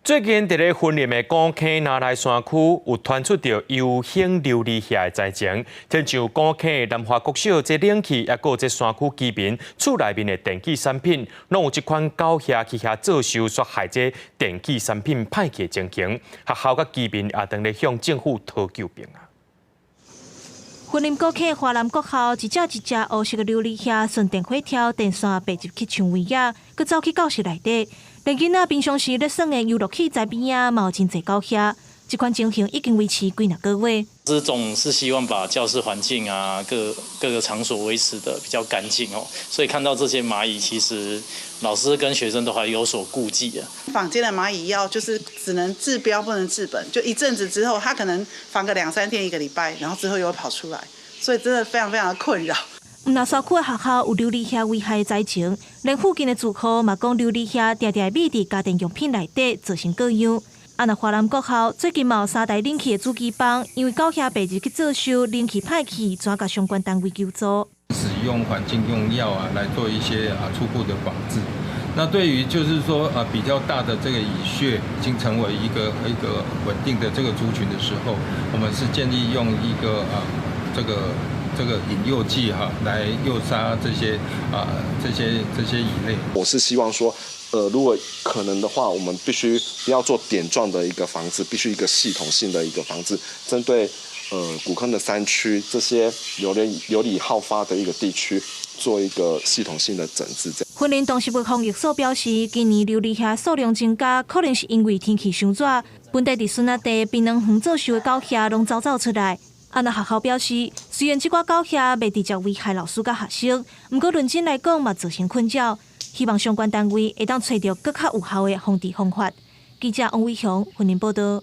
最近，伫咧云林的古坑拿来山区，有传出着游行琉璃蟹的灾情，亲像古坑的南华国小这冷气，也有这山区居民厝内面的电器产品，拢有这款狗蟹去遐遭受杀害这电器产品歹去的情形。学校甲居民也当咧向政府讨救兵啊。云林古坑华南国校一只黑色的琉璃蟹顺电火条电线爬入去墙围啊，佮走去教室内底。连囡仔平常时咧耍的游乐器在边啊，嘛有真侪狗仔。这款情形已经维持几个月。总是希望把教室环境啊，各个场所维持的比较干净哦。所以看到这些蚂蚁，其实老师跟学生都还有所顾忌啊。坊间的蚂蚁药就是只能治标不能治本，就一阵子之后，它可能防个2-3天、1个礼拜，然后之后又会跑出来，所以真的非常非常的困扰。那山区的学校有琉璃蟹危害的灾情，连附近的住户嘛讲琉璃蟹常常秘伫家庭用品内底，造成各样。那华南国校最近嘛有3台冷气的主机房，因为狗仔爬入去遭受冷气歹去，转甲相关单位求助。使用环境用药来做一些初步的防治。那对于就是说比较大的这个蚁穴已经成为一个稳定的这个族群的时候，我们是建议用一个这个引诱剂来诱杀这些蚁类。我是希望说，如果可能的话，我们必须不要做点状的一个防治，必须一个系统性的一个防治，针对古坑的山区这些流离好发的一个地区，做一个系统性的整治。云林动植物防疫所表示，今年琉璃蟹数量增加，可能是因为天气伤热，本地伫孙仔地槟榔园遭受的狗蟹拢走出来。那学校表示，虽然这寡狗蟹未直接危害老师甲学生，不过论真来讲嘛造成困扰，希望相关单位会当找到更较有效的防治方法。记者王伟雄，云林报道。